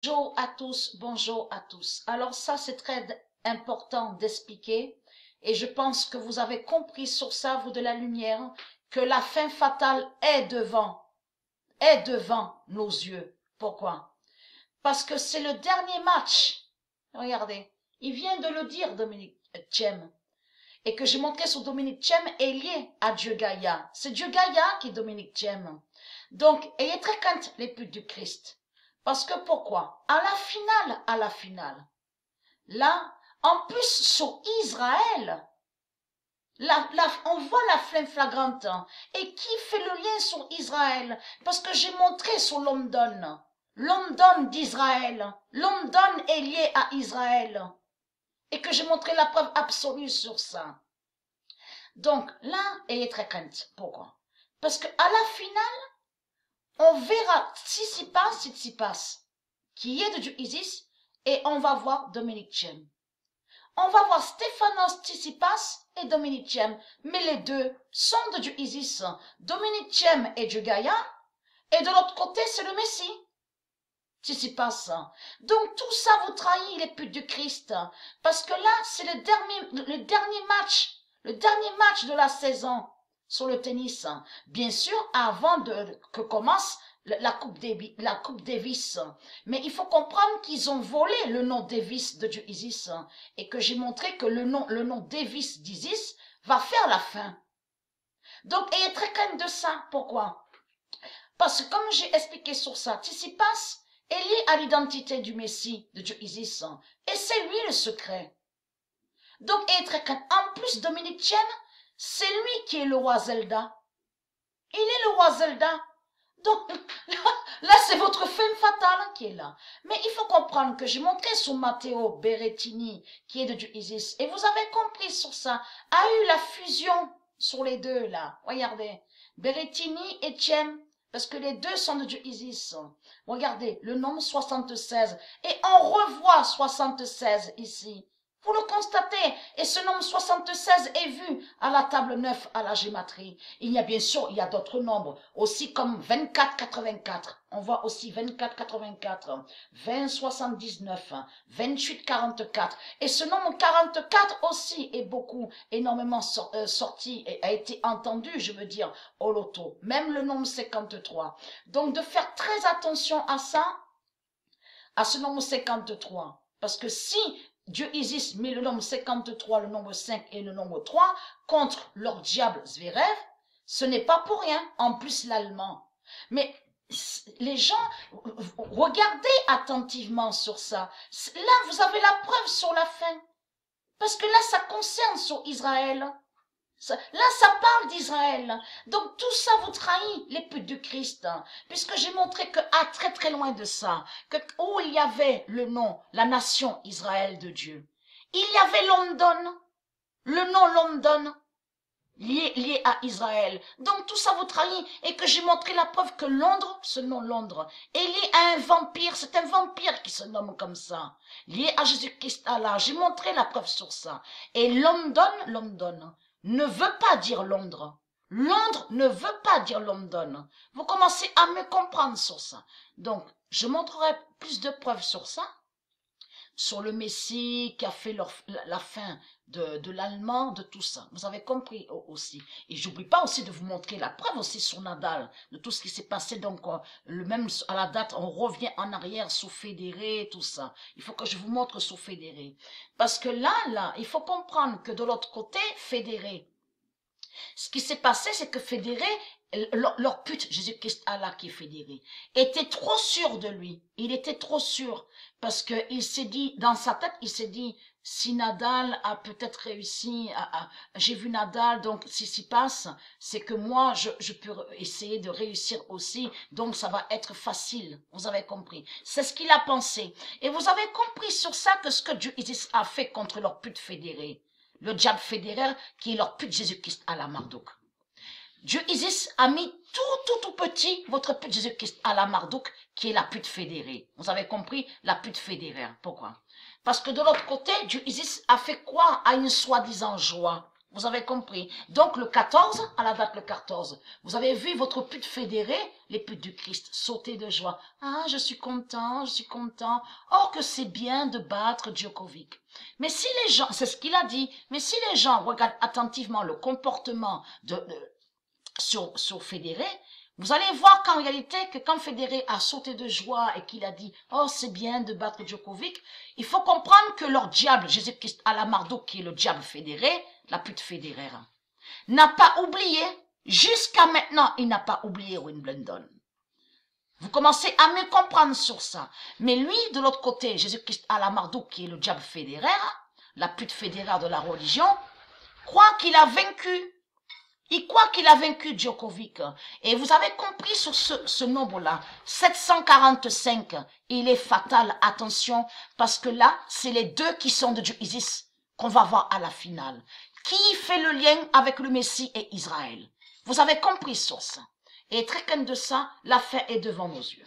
Bonjour à tous, bonjour à tous. Alors ça, c'est très important d'expliquer et je pense que vous avez compris sur ça, vous de la lumière, que la fin fatale est devant nos yeux. Pourquoi? Parce que c'est le dernier match. Regardez, il vient de le dire, Dominique Thiem, et que j'ai montré sur Dominique Thiem est lié à Dieu Gaïa. C'est Dieu Gaïa qui est Dominique Thiem. Donc, ayez très crainte les putes du Christ. Parce que pourquoi? À la finale, là, en plus sur Israël, on voit la flemme flagrante. Et qui fait le lien sur Israël? Parce que j'ai montré sur London. London d'Israël. London est lié à Israël. Et que j'ai montré la preuve absolue sur ça. Donc là, ayez très crainte. Pourquoi? Parce que à la finale, on verra Tsitsipas, qui est de Dieu Isis, et on va voir Dominique Thiem. On va voir Stéphanos Tsitsipas et Dominique Thiem, mais les deux sont de Dieu Isis. Dominique Thiem est Dieu Gaïa, et de l'autre côté, c'est le Messie. Tsitsipas. Donc tout ça vous trahit les putes du Christ, parce que là, c'est le dernier match de la saison sur le tennis. Bien sûr, avant que commence la Coupe Davis. Mais il faut comprendre qu'ils ont volé le nom Davis de Dieu Isis et que j'ai montré que le nom Davis d'Isis va faire la fin. Donc, ayez très crainte de ça. Pourquoi? Parce que comme j'ai expliqué sur ça, Tsitsipas est lié à l'identité du Messie de Dieu Isis et c'est lui le secret. Donc, ayez très crainte. En plus, Dominique Thiem, c'est lui qui est le roi Zelda. Il est le roi Zelda. Donc, là c'est votre femme fatale qui est là. Mais il faut comprendre que j'ai montré sur Matteo Berrettini, qui est de Dieu Isis, et vous avez compris sur ça, a eu la fusion sur les deux là. Regardez, Berrettini et Thiem, parce que les deux sont de Dieu Isis. Regardez, le nombre 76, et on revoit 76 ici. Vous le constatez, et ce nombre 76 est vu à la table 9 à la gématrie. Il y a bien sûr, il y a d'autres nombres, aussi comme 24-84. On voit aussi 24-84, 20-79, 28-44. Et ce nombre 44 aussi est énormément sorti et a été entendu, je veux dire, au loto. Même le nombre 53. Donc de faire très attention à ça, à ce nombre 53. Parce que si Dieu Isis met le nombre 53, le nombre 5 et le nombre 3 contre leur diable Zverev, ce n'est pas pour rien, en plus l'allemand. Mais les gens, regardez attentivement sur ça. Là, vous avez la preuve sur la fin. Parce que là, ça concerne sur Israël. Là, ça parle d'Israël. Donc, tout ça vous trahit, les putes du Christ. Puisque j'ai montré que, très très loin de ça, où il y avait le nom, la nation Israël de Dieu, il y avait London, le nom London, lié à Israël. Donc, tout ça vous trahit. Et que j'ai montré la preuve que Londres, ce nom Londres, est lié à un vampire. C'est un vampire qui se nomme comme ça. Lié à Jésus-Christ, Allah. J'ai montré la preuve sur ça. Et London, ne veut pas dire Londres. Londres ne veut pas dire London. Vous commencez à me comprendre sur ça. Donc, je montrerai plus de preuves sur ça, sur le Messie qui a fait la fin de l'allemand, de tout ça. Vous avez compris aussi. Et j'oublie pas aussi de vous montrer la preuve aussi sur Nadal, de tout ce qui s'est passé. Donc, le même à la date, on revient en arrière sous Fédéré, tout ça. Il faut que je vous montre sous Fédéré. Parce que là, il faut comprendre que de l'autre côté, Fédéré, ce qui s'est passé, c'est que Fédéré, leur pute, Jésus-Christ Allah qui est Fédéré, était trop sûr de lui. Il était trop sûr. Parce qu'il s'est dit, dans sa tête, il s'est dit, si Nadal a peut-être réussi, j'ai vu Nadal, donc si s'y passe, c'est que moi, je peux essayer de réussir aussi, donc ça va être facile. Vous avez compris. C'est ce qu'il a pensé. Et vous avez compris sur ça que ce que Dieu Isis a fait contre leur pute Fédéré. Le diable fédéral qui est leur pute Jésus-Christ à la Marduk. Dieu Isis a mis tout petit votre pute Jésus-Christ à la Marduk qui est la pute fédérée. Vous avez compris? La pute fédérée. Pourquoi? Parce que de l'autre côté, Dieu Isis a fait quoi à une soi-disant joie? Vous avez compris. Donc le 14, à la date le 14, vous avez vu votre pute fédérée, les putes du Christ, sauter de joie. Ah, je suis content, je suis content. Or que c'est bien de battre Djokovic. Mais si les gens, c'est ce qu'il a dit, mais si les gens regardent attentivement le comportement sur Federer, vous allez voir qu'en réalité, que quand Federer a sauté de joie et qu'il a dit « Oh, c'est bien de battre Djokovic », il faut comprendre que leur diable, Jésus-Christ Alamardo, qui est le diable Federer, la pute Federer, n'a pas oublié, jusqu'à maintenant, il n'a pas oublié Wimbledon. Vous commencez à me comprendre sur ça. Mais lui, de l'autre côté, Jésus-Christ Alamardo, qui est le diable Federer, la pute Federer de la religion, croit qu'il a vaincu. Il croit qu'il a vaincu Djokovic. Et vous avez compris sur ce nombre-là, 745, il est fatal, attention, parce que là, c'est les deux qui sont de Dieu Isis qu'on va voir à la finale. Qui fait le lien avec le Messie et Israël? Vous avez compris sur ça. Et très clair de ça, la fin est devant nos yeux.